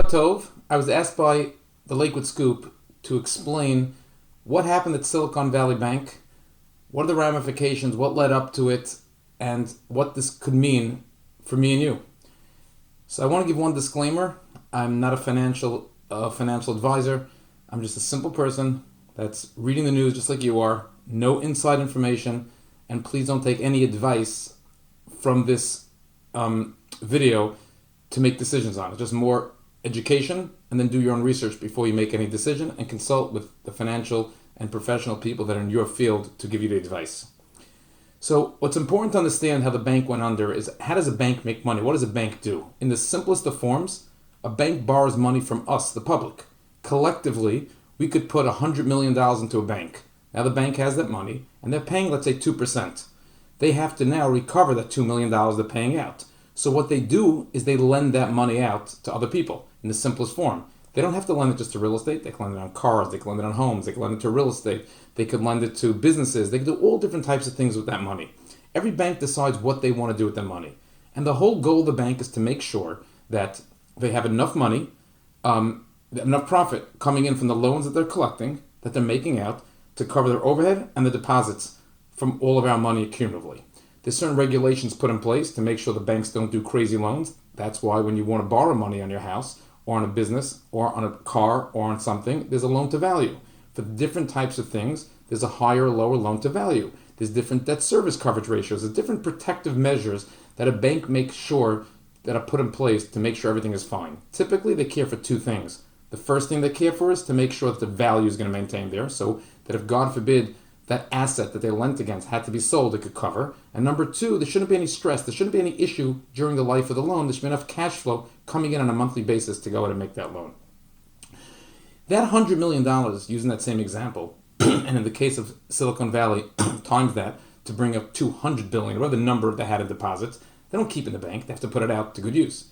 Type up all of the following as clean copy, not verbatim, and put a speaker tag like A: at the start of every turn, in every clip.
A: Tov, I was asked by the Lakewood Scoop to explain what happened at Silicon Valley Bank, what are the ramifications, what led up to it, and what this could mean for me and you. So I want to give one disclaimer. I'm not a financial advisor. I'm just a simple person that's reading the news just like you are. No inside information, and please don't take any advice from this video to make decisions on. It's just more education, and then do your own research before you make any decision, and consult with the financial and professional people that are in your field to give you the advice. So what's important to understand how the bank went under is, how does a bank make money? What does a bank do? In the simplest of forms, a bank borrows money from us, the public. Collectively, we could put $100 million into a bank. Now the bank has that money, and they're paying, let's say, 2%. They have to now recover that $2 million they're paying out. So what they do is they lend that money out to other people in the simplest form. They don't have to lend it just to real estate. They can lend it on cars. They can lend it on homes. They can lend it to real estate. They could lend it to businesses. They can do all different types of things with that money. Every bank decides what they want to do with their money. And the whole goal of the bank is to make sure that they have enough money, enough profit coming in from the loans that they're collecting, that they're making out, to cover their overhead and the deposits from all of our money cumulatively. There's certain regulations put in place to make sure the banks don't do crazy loans. That's why when you want to borrow money on your house or on a business or on a car or on something, there's a loan to value. For different types of things, there's a higher or lower loan to value. There's different debt service coverage ratios. There's different protective measures that a bank makes sure that are put in place to make sure everything is fine. Typically, they care for two things. The first thing they care for is to make sure that the value is going to maintain there, so that if, God forbid, that asset that they lent against had to be sold, it could cover. And number two, there shouldn't be any stress. There shouldn't be any issue during the life of the loan. There should be enough cash flow coming in on a monthly basis to go ahead and make that loan. That $100 million, using that same example, and in the case of Silicon Valley, times that to bring up $200 billion, or the number they had in deposits, they don't keep in the bank. They have to put it out to good use.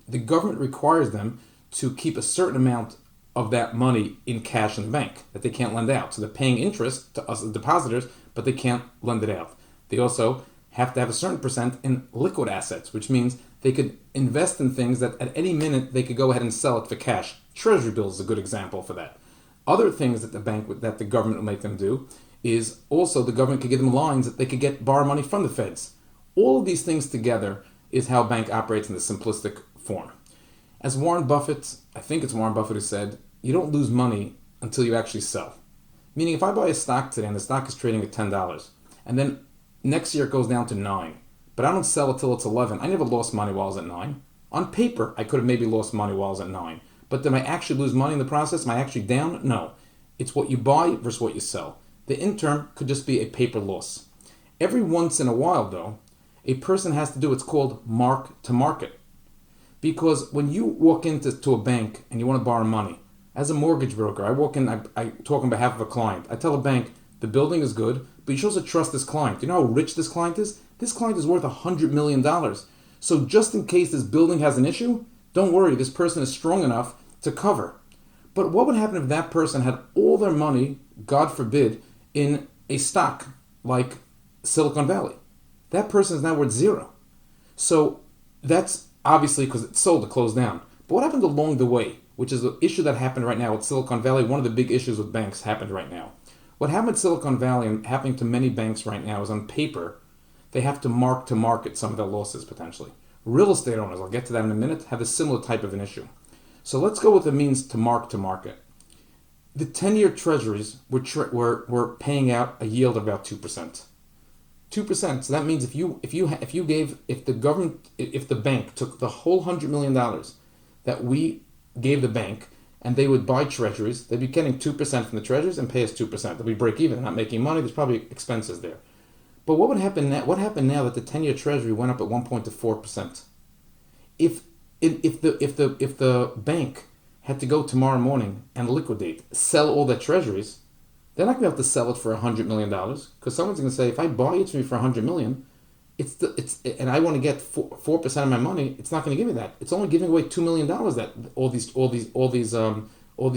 A: The government requires them to keep a certain amount of that money in cash in the bank that they can't lend out. So they're paying interest to us as depositors, but they can't lend it out. They also have to have a certain percent in liquid assets, which means they could invest in things that at any minute they could go ahead and sell it for cash. Treasury bills is a good example for that. Other things that the government will make them do is also the government could give them lines that they could borrow money from the feds. All of these things together is how a bank operates in the simplistic form. As Warren Buffett, I think it's Warren Buffett who said, you don't lose money until you actually sell. Meaning, if I buy a stock today and the stock is trading at $10, and then next year it goes down to $9, but I don't sell it till it's $11, I never lost money while I was at $9. On paper, I could have maybe lost money while I was at $9. But did I actually lose money in the process? Am I actually down? No. It's what you buy versus what you sell. The interim could just be a paper loss. Every once in a while, though, a person has to do what's called mark to market. Because when you walk into a bank and you want to borrow money, as a mortgage broker, I walk in, I talk on behalf of a client. I tell a bank, the building is good, but you should also trust this client. You know how rich this client is? This client is worth $100 million. So just in case this building has an issue, don't worry, this person is strong enough to cover. But what would happen if that person had all their money, God forbid, in a stock like Silicon Valley? That person is now worth zero. So that's obviously because it's sold, it closed down. But what happened along the way, which is the issue that happened right now with Silicon Valley, one of the big issues with banks happened right now. What happened with Silicon Valley and happening to many banks right now is, on paper, they have to market some of their losses potentially. Real estate owners, I'll get to that in a minute, have a similar type of an issue. So let's go with the means to market. The 10-year treasuries were paying out a yield of about 2%. 2%. So that means if the bank took the whole $100 million that we gave the bank and they would buy treasuries, they'd be getting 2% from the treasuries and pay us 2%. They'll be break even, not making money. There's probably expenses there. But what would happen now? What happened now that the 10-year treasury went up at one point to 4%? If the bank had to go tomorrow morning and liquidate, sell all their treasuries, they're not going to be able to sell it for $100 million, because someone's going to say, if I buy it from you for $100 million, and I want to get 4% of my money, it's not going to give me that. It's only giving away $2 million that all these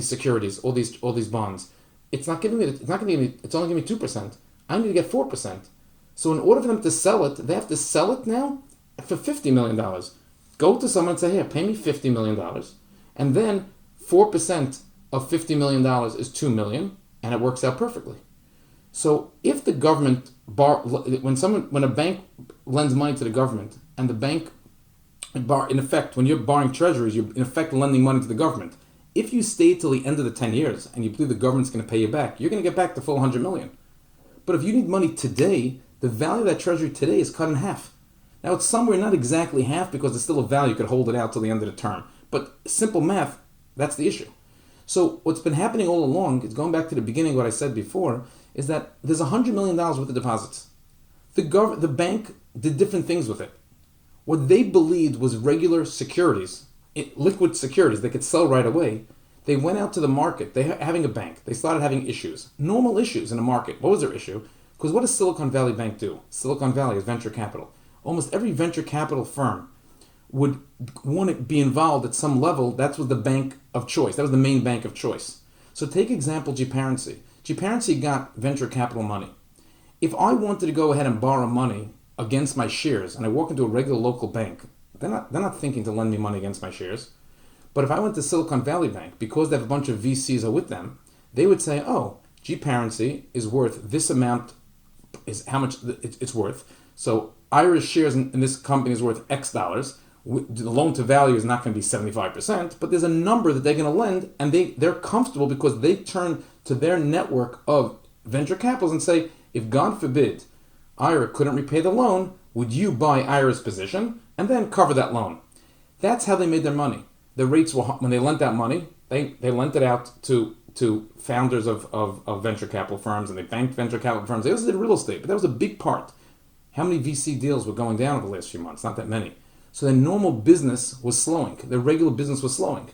A: securities, all these bonds. It's not giving me. It's not going to give me. It's only giving me 2%. I need to get 4%. So in order for them to sell it, they have to sell it now for $50 million. Go to someone and say, here, pay me $50 million, And then 4% of $50 million is $2 million, and it works out perfectly. So if the government when a bank lends money to the government, and the bank in effect, when you're borrowing treasuries, you're in effect lending money to the government. If you stay till the end of the 10 years and you believe the government's going to pay you back, you're going to get back the full 100 million. But if you need money today, the value of that treasury today is cut in half. Now it's somewhere not exactly half because there's still a value, you could hold it out till the end of the term. But simple math, that's the issue. So what's been happening all along, it's going back to the beginning of what I said before, is that there's $100 million worth of deposits. The bank did different things with it. What they believed was regular securities, liquid securities they could sell right away. They went out to the market. They having a bank. They started having issues, normal issues in the market. What was their issue? Because what does Silicon Valley Bank do? Silicon Valley is venture capital. Almost every venture capital firm would want to be involved at some level. That was the bank of choice. That was the main bank of choice. So take example GParency. GParency got venture capital money. If I wanted to go ahead and borrow money against my shares, and I walk into a regular local bank, they're not thinking to lend me money against my shares. But if I went to Silicon Valley Bank, because they have a bunch of VCs are with them, they would say, oh, GParency is worth this amount, is how much it's worth. So Ira's shares in this company is worth X dollars. The loan to value is not going to be 75%, but there's a number that they're going to lend, and they're comfortable because they turn to their network of venture capitals and say, if God forbid Ira couldn't repay the loan, would you buy Ira's position and then cover that loan? That's how they made their money. The rates were, when they lent out money, they lent it out to founders of venture capital firms, and they banked venture capital firms. They also did real estate, but that was a big part. How many VC deals were going down over the last few months? Not that many. So their normal business was slowing. Their regular business was slowing.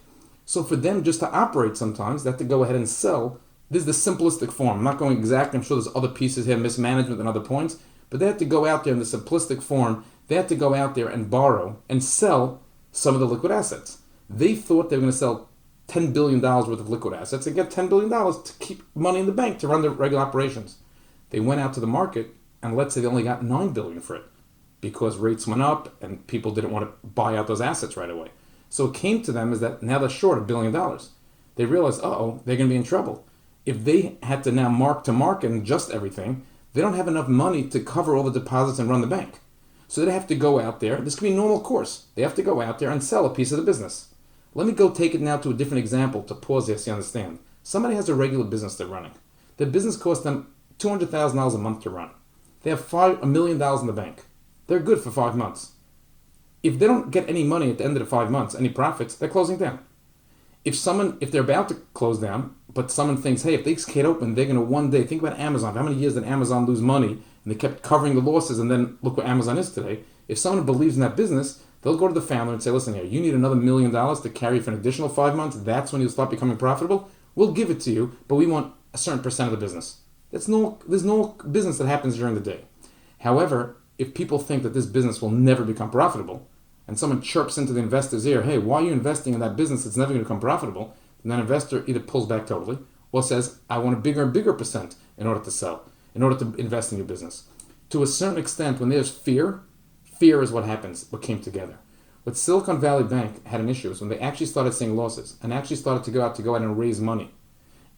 A: So for them just to operate sometimes, they have to go ahead and sell. This is the simplistic form. I'm not going exactly. I'm sure there's other pieces here, mismanagement and other points. But they have to go out there in the simplistic form. They have to go out there and borrow and sell some of the liquid assets. They thought they were going to sell $10 billion worth of liquid assets and get $10 billion to keep money in the bank to run their regular operations. They went out to the market, and let's say they only got $9 billion for it because rates went up and people didn't want to buy out those assets right away. So it came to them is that now they're short $1 billion. They realized, they're going to be in trouble. If they had to now mark to market and adjust everything, they don't have enough money to cover all the deposits and run the bank. So they have to go out there. This could be normal course. They have to go out there and sell a piece of the business. Let me go take it now to a different example to pause this so you understand. Somebody has a regular business they're running. Their business costs them $200,000 a month to run. They have $1 million in the bank. They're good for 5 months. If they don't get any money at the end of the 5 months, any profits, they're closing down. If they're about to close down, but someone thinks, hey, if they can't open, they're going to one day, think about Amazon. How many years did Amazon lose money? And they kept covering the losses, and then look where Amazon is today. If someone believes in that business, they'll go to the founder and say, listen here, you need another $1 million to carry for an additional 5 months. That's when you'll start becoming profitable. We'll give it to you, but we want a certain percent of the business. There's no business that happens during the day. However, if people think that this business will never become profitable, and someone chirps into the investor's ear, hey, why are you investing in that business that's never going to become profitable? And that investor either pulls back totally or says, I want a bigger and bigger percent in order to sell, in order to invest in your business. To a certain extent, when there's fear is what happens, what came together. What Silicon Valley Bank had an issue is when they actually started seeing losses and actually started to go out and raise money,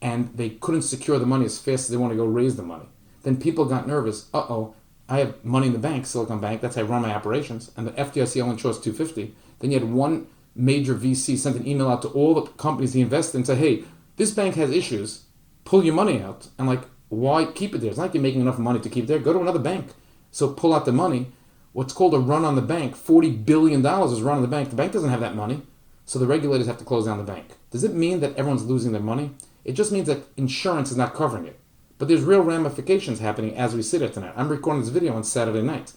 A: and they couldn't secure the money as fast as they want to go raise the money. Then people got nervous. I have money in the bank, Silicon Bank, that's how I run my operations, and the FDIC only chose $250. Then you had one major VC sent an email out to all the companies he invested in and say, hey, this bank has issues, pull your money out. And like, why keep it there? It's not like you're making enough money to keep it there. Go to another bank. So pull out the money. What's called a run on the bank, $40 billion is run on the bank. The bank doesn't have that money, so the regulators have to close down the bank. Does it mean that everyone's losing their money? It just means that insurance is not covering it. But there's real ramifications happening as we sit here tonight. I'm recording this video on Saturday night.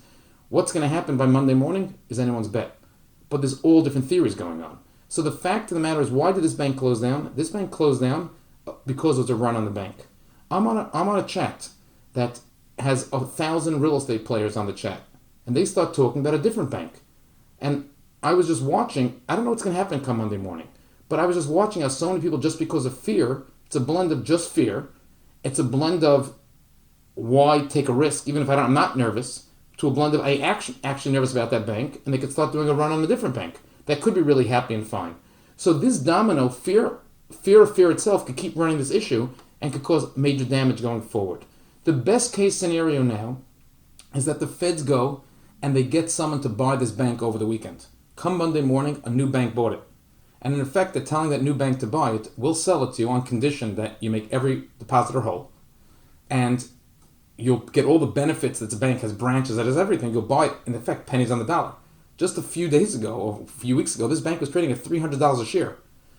A: What's going to happen by Monday morning is anyone's bet. But there's all different theories going on. So the fact of the matter is, why did this bank close down? This bank closed down because it was a run on the bank. I'm on a chat that has 1,000 real estate players on the chat. And they start talking about a different bank. And I was just watching. I don't know what's going to happen come Monday morning. But I was just watching how so many people, just because of fear, it's a blend of just fear. It's a blend of why take a risk, even if I'm not nervous, to a blend of actually nervous about that bank, and they could start doing a run on a different bank. That could be really happy and fine. So this domino, fear of fear itself, could keep running this issue and could cause major damage going forward. The best case scenario now is that the feds go and they get someone to buy this bank over the weekend. Come Monday morning, a new bank bought it. And in effect, they're telling that new bank to buy it, we'll sell it to you on condition that you make every depositor whole. And you'll get all the benefits that the bank has, branches, that has everything. You'll buy it, in effect, pennies on the dollar. Just a few days ago, or a few weeks ago, this bank was trading at $300 a share.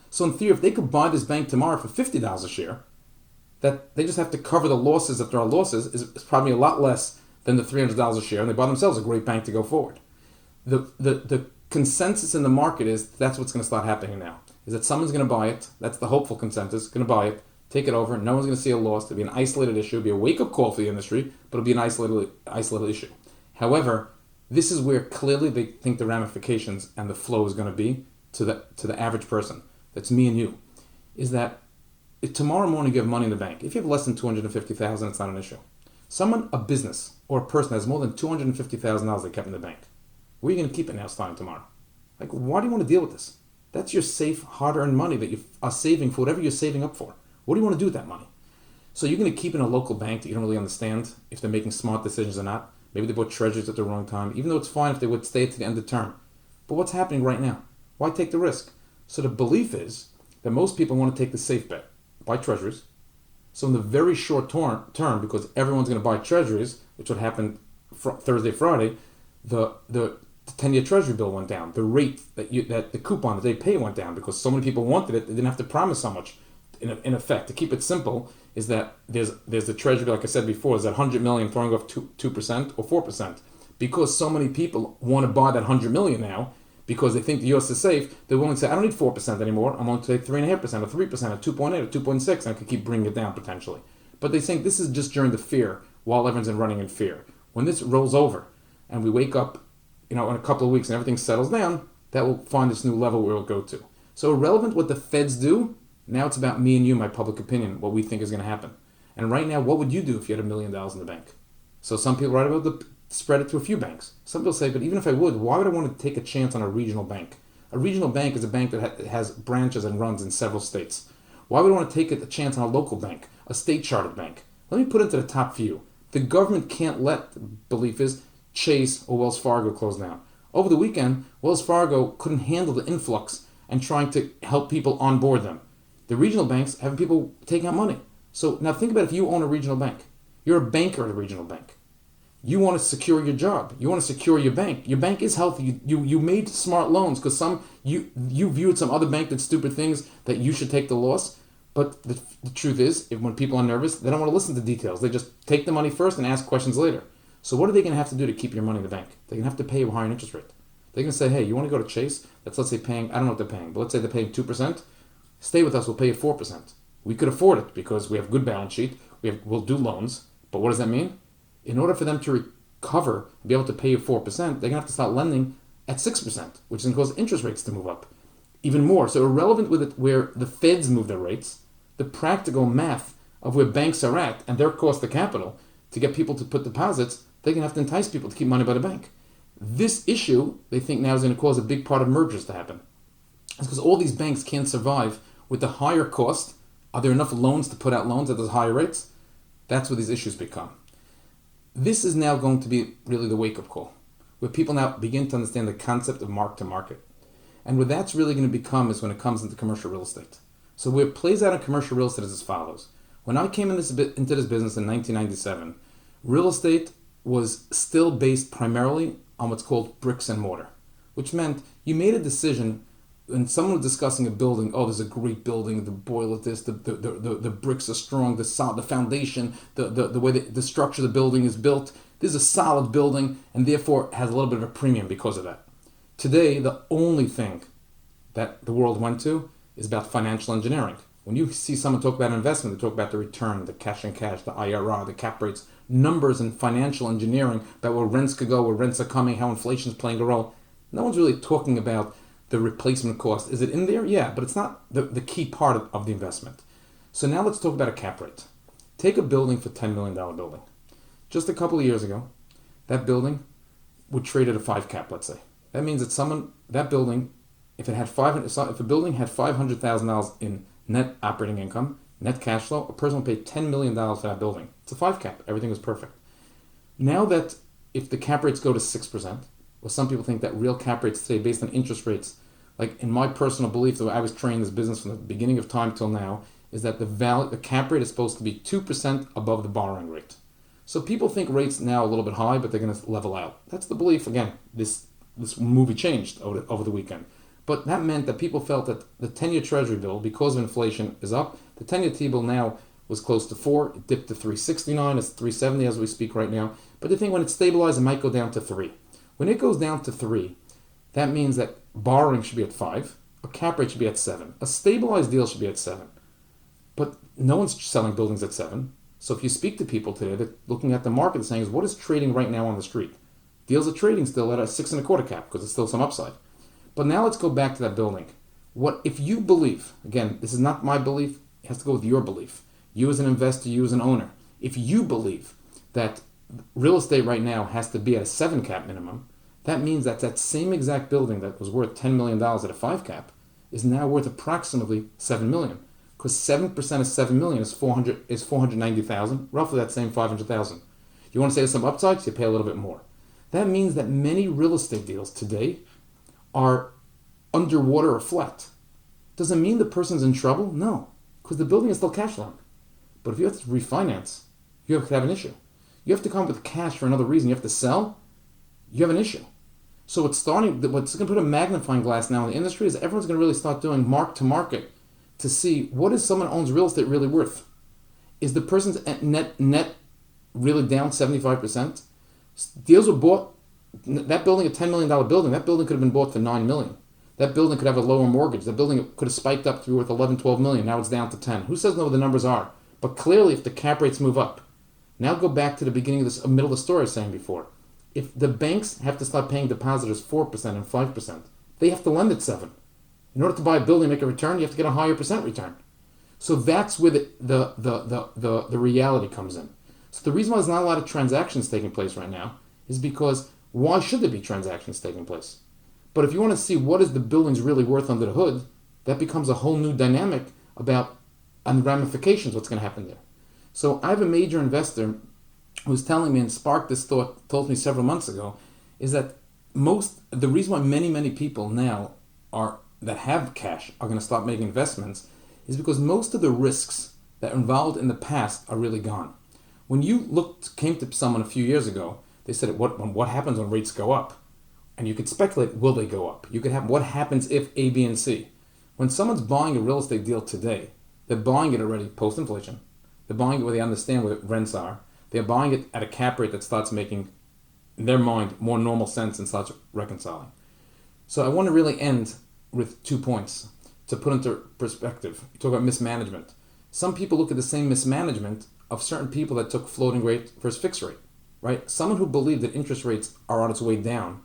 A: So in theory, if they could buy this bank tomorrow for $50 a share, that they just have to cover the losses, if there are losses, is probably a lot less than the $300 a share, and they buy themselves a great bank to go forward. The consensus in the market is that's what's going to start happening now, is that someone's going to buy it. That's the hopeful consensus, going to buy it, take it over. No one's going to see a loss. It'll be an isolated issue. It'll be a wake-up call for the industry, but it'll be an isolated issue. However, this is where clearly they think the ramifications and the flow is going to be to the average person. That's me and you. Is that if tomorrow morning you have money in the bank, if you have less than $250,000, it's not an issue. Someone, a business or a person has more than $250,000 they kept in the bank. Where are you going to keep it now starting tomorrow? Like, why do you want to deal with this? That's your safe, hard-earned money that you are saving for whatever you're saving up for. What do you want to do with that money? So you're going to keep in a local bank that you don't really understand if they're making smart decisions or not. Maybe they bought treasuries at the wrong time, even though it's fine if they would stay to the end of the term. But what's happening right now? Why take the risk? So the belief is that most people want to take the safe bet, buy treasuries. So in the very short term, because everyone's going to buy treasuries, which would happen Thursday, Friday, the 10-year treasury bill went down. The rate that the coupon that they pay went down because so many people wanted it, they didn't have to promise so much. In effect, to keep it simple, is that there's the treasury, like I said before, is that 100 million throwing off 2% or 4%. Because so many people want to buy that 100 million now, because they think the US is safe, they're willing to say, I don't need 4% anymore, I'm willing to take 3.5% or 3% or 2.8 or 2.6, and I could keep bringing it down potentially. But they think this is just during the fear, while everyone's running in fear. When this rolls over, and we wake up, in a couple of weeks and everything settles down, that will find this new level where it'll go to. So irrelevant what the feds do, now it's about me and you, my public opinion, what we think is going to happen. And right now, what would you do if you had $1 million in the bank? So some people write about to spread it to a few banks. Some people say, but even if I would, why would I want to take a chance on a regional bank? A regional bank is a bank that has branches and runs in several states. Why would I want to take a chance on a local bank, a state-chartered bank? Let me put it to the top few. The government can't let, the belief is, Chase or Wells Fargo close down. Over the weekend, Wells Fargo couldn't handle the influx and trying to help people onboard them. The regional banks having people taking out money. So now think about if you own a regional bank. You're a banker at a regional bank. You want to secure your job. You want to secure your bank. Your bank is healthy. You made smart loans because you viewed some other bank did stupid things that you should take the loss. But the truth is, when people are nervous, they don't want to listen to details. They just take the money first and ask questions later. So what are they going to have to do to keep your money in the bank? They're going to have to pay a higher interest rate. They're going to say, hey, you want to go to Chase? Let's say paying, I don't know what they're paying, but let's say they're paying 2%. Stay with us, we'll pay you 4%. We could afford it because we have good balance sheet. We'll do loans. But what does that mean? In order for them to recover, be able to pay you 4%, they're going to have to start lending at 6%, which is going to cause interest rates to move up even more. So irrelevant with it where the feds move their rates, the practical math of where banks are at and their cost of capital to get people to put deposits, they're going to have to entice people to keep money by the bank. This issue, they think now, is going to cause a big part of mergers to happen. It's because all these banks can't survive with the higher cost. Are there enough loans to put out loans at those higher rates? That's where these issues become. This is now going to be really the wake-up call, where people now begin to understand the concept of mark-to-market. And what that's really going to become is when it comes into commercial real estate. So where it plays out in commercial real estate is as follows. When I came into this business in 1997, real estate was still based primarily on what's called bricks and mortar, which meant you made a decision when someone was discussing a building. Oh, there's a great building, the boiler this, the bricks are strong, the foundation, the way the structure of the building is built. This is a solid building and therefore has a little bit of a premium because of that. Today, the only thing that the world went to is about financial engineering. When you see someone talk about investment, they talk about the return, the cash and cash, the IRR, the cap rates, numbers and financial engineering about where rents could go, where rents are coming, how inflation is playing a role. No one's really talking about the replacement cost. Is it in there? Yeah, but it's not the key part of the investment. So now let's talk about a cap rate. Take a building for $10 million building. Just a couple of years ago, that building would trade at a 5 cap, let's say. That means that that building if it had 500, if a building had $500,000 in net operating income, net cash flow, a person would pay $10 million for that building. It's a 5 cap. Everything was perfect. Now that if the cap rates go to 6%, well, some people think that real cap rates today, based on interest rates, like in my personal belief, the way I was trained in this business from the beginning of time till now, is that the cap rate is supposed to be 2% above the borrowing rate. So people think rates now a little bit high, but they're going to level out. That's the belief. Again, this movie changed over the weekend. But that meant that people felt that the 10-year Treasury bill, because of inflation, is up. The 10-year T-bill now was close to 4. It dipped to 369. It's 370 as we speak right now. But they think when it stabilizes, it might go down to 3. When it goes down to 3, that means that borrowing should be at 5. A cap rate should be at 7. A stabilized deal should be at 7. But no one's selling buildings at 7. So if you speak to people today, they're looking at the market and saying, what is trading right now on the street? Deals are trading still at a 6.25 cap because there's still some upside. But now let's go back to that building. What if you believe, again, this is not my belief, it has to go with your belief. You as an investor, you as an owner. If you believe that real estate right now has to be at a 7 cap minimum, that means that that same exact building that was worth $10 million at a 5 cap is now worth approximately $7 million. Because 7% of $7 million is $490,000, roughly that same $500,000. You want to say there's some upsides, you pay a little bit more. That means that many real estate deals today are underwater or flat. Does it mean the person's in trouble? No, because the building is still cash flowing. But if you have to refinance, you have to have an issue. You have to come up with cash for another reason. You have to sell, you have an issue. So what's going to put a magnifying glass now in the industry is everyone's going to really start doing mark to market to see what is someone owns real estate really worth. Is the person's net really down 75%? Deals were bought, that building, a $10 million building, that building could have been bought for $9 million. That building could have a lower mortgage. That building could have spiked up to be worth 11, 12 million. Now it's down to 10. Who says no what the numbers are? But clearly if the cap rates move up, now go back to the beginning of this, middle of the story I was saying before. If the banks have to start paying depositors 4% and 5%, they have to lend at 7. In order to buy a building and make a return, you have to get a higher percent return. So that's where the reality comes in. So the reason why there's not a lot of transactions taking place right now is because why should there be transactions taking place? But if you want to see what is the buildings really worth under the hood, that becomes a whole new dynamic about and ramifications, what's going to happen there. So I have a major investor who's telling me, and sparked this thought, told me several months ago, is that the reason why many people now that have cash are going to start making investments is because most of the risks that are involved in the past are really gone. When you came to someone a few years ago, they said, what happens when rates go up? And you could speculate, will they go up? You could have, what happens if A, B, and C? When someone's buying a real estate deal today, they're buying it already post-inflation. They're buying it where they understand what rents are. They're buying it at a cap rate that starts making, in their mind, more normal sense and starts reconciling. So I want to really end with 2 points to put into perspective. You talk about mismanagement. Some people look at the same mismanagement of certain people that took floating rate versus fixed rate, right? Someone who believed that interest rates are on its way down,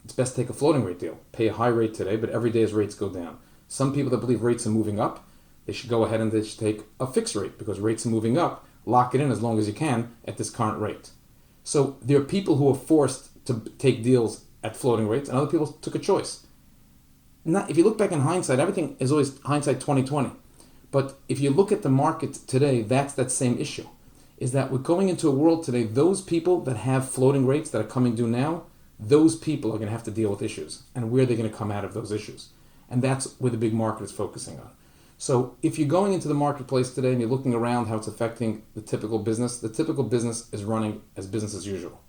A: it's best to take a floating rate deal. Pay a high rate today, but every day as rates go down. Some people that believe rates are moving up, they should go ahead and they should take a fixed rate because rates are moving up. Lock it in as long as you can at this current rate. So there are people who are forced to take deals at floating rates, and other people took a choice. If you look back in hindsight, everything is always hindsight 2020. But if you look at the market today, that's that same issue. Is that we're going into a world today, those people that have floating rates that are coming due now, those people are going to have to deal with issues. And where are they going to come out of those issues? And that's where the big market is focusing on. So if you're going into the marketplace today and you're looking around how it's affecting the typical business is running as business as usual.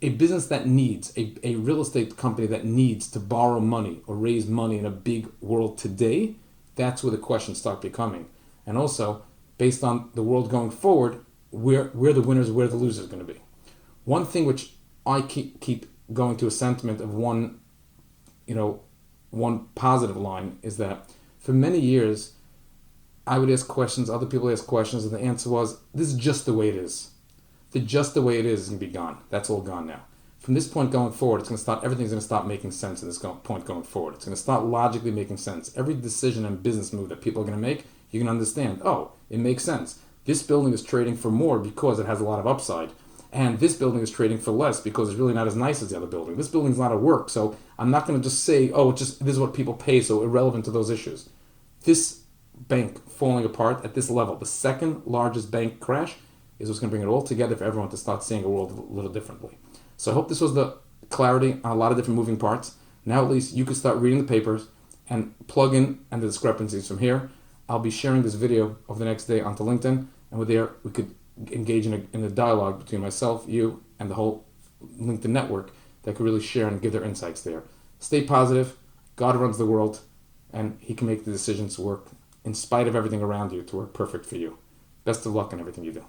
A: A business that needs, a real estate company that needs to borrow money or raise money in a big world today, that's where the questions start becoming. And also, based on the world going forward, where the winners, where the losers are going to be. One thing which I keep going to a sentiment of one positive line is that for many years, I would ask questions, other people ask questions, and the answer was, this is just the way it is. Just the way it is going to be gone. That's all gone now. From this point going forward, everything's going to start making sense at this point going forward. It's going to start logically making sense. Every decision and business move that people are going to make, you can understand, it makes sense. This building is trading for more because it has a lot of upside. and this building is trading for less because it's really not as nice as the other building. This building's not at work, so I'm not going to just say, oh, this is what people pay, so irrelevant to those issues. This bank falling apart at this level, the second largest bank crash, is what's going to bring it all together for everyone to start seeing a world a little differently. So I hope this was the clarity on a lot of different moving parts. Now at least you can start reading the papers and plug in and the discrepancies from here. I'll be sharing this video over the next day onto LinkedIn, and with there we could engage in a dialogue between myself, you, and the whole LinkedIn network that could really share and give their insights there. Stay positive. God runs the world, and He can make the decisions to work in spite of everything around you to work perfect for you. Best of luck in everything you do.